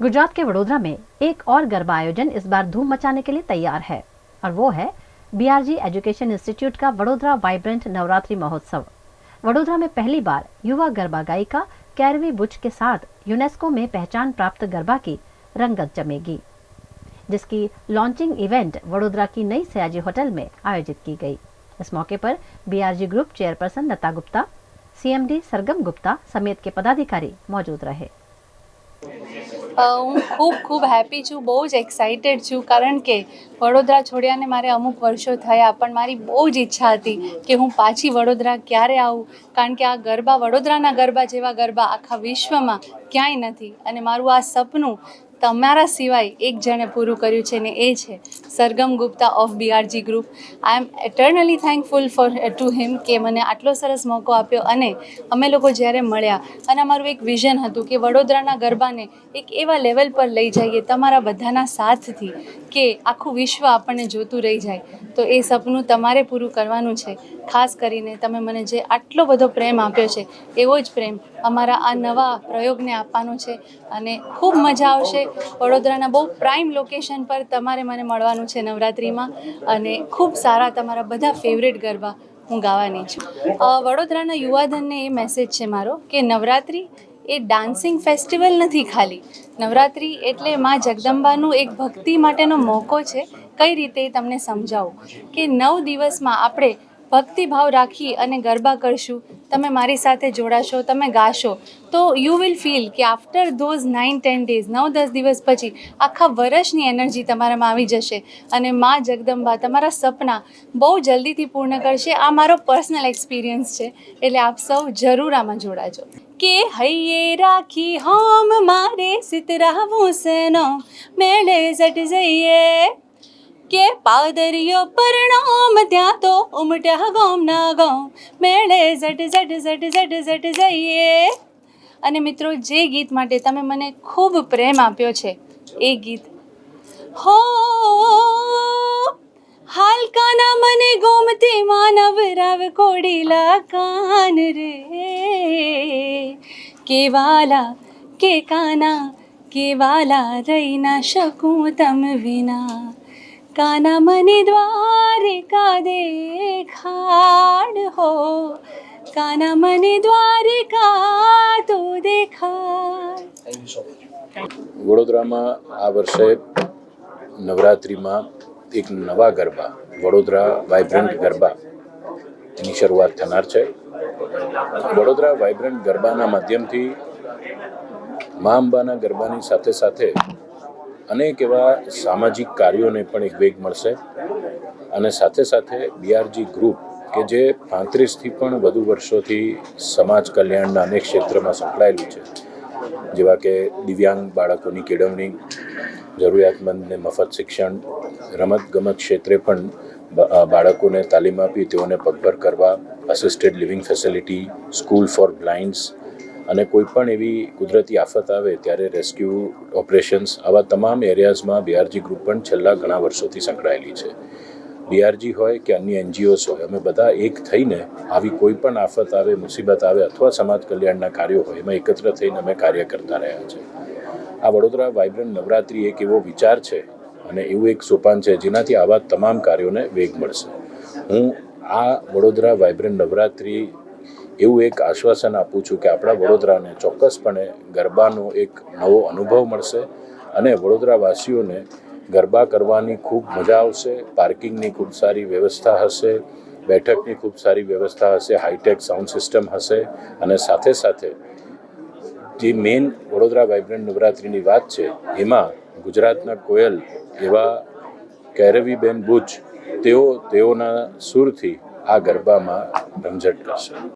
गुजरात के वडोदरा में एक और गरबा आयोजन इस बार धूम मचाने के लिए तैयार है और वो है बीआरजी एजुकेशन इंस्टीट्यूट का वडोदरा वाइब्रेंट नवरात्रि महोत्सव। वडोदरा में पहली बार युवा गरबा गायिका कैरवी बुच के साथ यूनेस्को में पहचान प्राप्त गरबा की रंगत जमेगी, जिसकी लॉन्चिंग इवेंट वडोदरा की नई सयाजी होटल में आयोजित की गई। इस मौके पर बीआरजी ग्रुप चेयरपर्सन लता गुप्ता, सीएमडी सरगम गुप्ता समेत के पदाधिकारी मौजूद रहे। હું ખૂબ હેપી છું, બહુ જ એક્સાઇટેડ છું, કારણ કે વડોદરા છોડ્યાને મારે અમુક વર્ષો થયા, પણ મારી બહુ જ ઈચ્છા હતી કે હું પાછી વડોદરા ક્યારે આવું, કારણ કે આ ગરબા, વડોદરાના ગરબા જેવા ગરબા આખા વિશ્વમાં ક્યાંય નથી અને મારું આ સપનું તમારા સિવાય એક જણે પૂરું કર્યું છે ને એ છે Sargam Gupta of BRG group. I am eternally thankful to him કે મને આટલો સરસ મોકો આપ્યો અને અમે લોકો જ્યારે મળ્યા અને અમારું એક વિઝન હતું કે વડોદરાના ગરબાને એક એવા લેવલ પર લઈ જઈએ તમારા બધાના સાથથી કે આખું વિશ્વ આપણને જોતું રહી જાય. તો એ સપનું તમારે પૂરું કરવાનું છે. ખાસ કરીને તમે મને જે આટલો બધો પ્રેમ આપ્યો છે એવો જ પ્રેમ અમારા આ નવા પ્રયોગને આપવાનો છે અને ખૂબ મજા આવશે. વડોદરાના બહુ પ્રાઇમ લોકેશન પર તમારે મને મળવાનું છે નવરાત્રિમાં અને ખૂબ સારા તમારા બધા ફેવરેટ ગરબા હું ગાવાની છું. વડોદરાના યુવાધનને એ મેસેજ છે મારો કે નવરાત્રિ એ ડાન્સિંગ ફેસ્ટિવલ નથી ખાલી. નવરાત્રિ એટલે માં જગદંબાનું એક ભક્તિ માટેનો મોકો છે. કઈ રીતે તમને સમજાવું કે 9 દિવસમાં આપણે ભક્તિભાવ રાખી અને ગરબા કરશું, તમે મારી સાથે જોડાશો, તમે ગાશો, તો યુ વિલ ફીલ કે આફ્ટર ધોઝ 9-10 ડેઝ, 9-10 દિવસ પછી આખા વર્ષની એનર્જી તમારામાં આવી જશે અને માં જગદંબા તમારા સપના બહુ જલ્દીથી પૂર્ણ કરશે. આ મારો પર્સનલ એક્સપિરિયન્સ છે, એટલે આપ સૌ જરૂર આમાં જોડાજો. કે હૈયે રાખી હોમ મારે સિતરાવું સેનો મેળે જટ જઈએ કે પાદરીઓ પરણામ ત્યાં તો ઉમટ્યા ગોમ ના ગોમ મેળે ઝટ ઝટ ઝટ ઝટ ઝટ જઈએ. અને મિત્રો, જે ગીત માટે તમે મને ખૂબ પ્રેમ આપ્યો છે એ ગીત હો હાલકાના મને ગોમતી માનવ રાવ કોડીલા કાન રે કેવાલા કે કાના કેવાલા રહી ના શકું તમ વિના કાના મને દ્વારિકા દેખાડ હો કાના મને દ્વારિકા તો દેખાડ. વડોદરામાં આ વર્ષે નવરાત્રિમાં એક નવા ગરબા વડોદરા વાઇબ્રન્ટ ગરબા એની શરૂઆત થનાર છે. વડોદરા વાઇબ્રન્ટ ગરબાના માધ્યમથી મા અંબાના ગરબાની સાથે સાથે અનેક એવા સામાજિક કાર્યોને પણ એક વેગ મળશે અને સાથે સાથે બીઆરજી ગ્રુપ કે જે 35થી પણ વધુ વર્ષોથી સમાજ કલ્યાણના અનેક ક્ષેત્રમાં સંકળાયેલું છે, જેવા કે દિવ્યાંગ બાળકોની કેળવણી, જરૂરિયાતમંદને મફત શિક્ષણ, રમતગમત ક્ષેત્રે પણ બાળકોને તાલીમ આપી તેઓને પગભર કરવા, assisted living facility, school for blinds અને કોઈ પણ એવી કુદરતી આફત આવે ત્યારે રેસ્ક્યુ ઓપરેશન્સ, આવા તમામ એરિયાઝમાં બીઆરજી ગ્રુપ પણ છેલ્લા ઘણા વર્ષોથી સંકળાયેલી છે. બીઆરજી હોય કે અન્ય એનજીઓસ હોય, અમે બધા એક થઈને આવી કોઈ પણ આફત આવે, મુસીબત આવે અથવા સમાજ કલ્યાણના કાર્યો હોય એમાં એકત્ર થઈને અમે કાર્ય કરતા રહ્યા છે. આ વડોદરા વાઇબ્રન્ટ નવરાત્રિ એક એવો વિચાર છે અને એવું એક સોપાન છે જેનાથી આવા તમામ કાર્યોને વેગ મળશે. હું આ વડોદરા વાઇબ્રન્ટ નવરાત્રિ એવું એક આશ્વાસન આપું છું કે આપણા વડોદરાને ચોક્કસપણે ગરબાનો એક નવો અનુભવ મળશે અને વડોદરાવાસીઓને ગરબા કરવાની ખૂબ મજા આવશે. પાર્કિંગની ખૂબ સારી વ્યવસ્થા હશે, બેઠકની ખૂબ સારી વ્યવસ્થા હશે, હાઈટેક સાઉન્ડ સિસ્ટમ હશે અને સાથે સાથે જે મેઇન વડોદરા વાઇબ્રન્ટ નવરાત્રિની વાત છે એમાં ગુજરાતના કોયલ એવા કૈરવીબેન બુચ તેઓના સૂરથી આ ગરબામાં રમઝટ કરશે.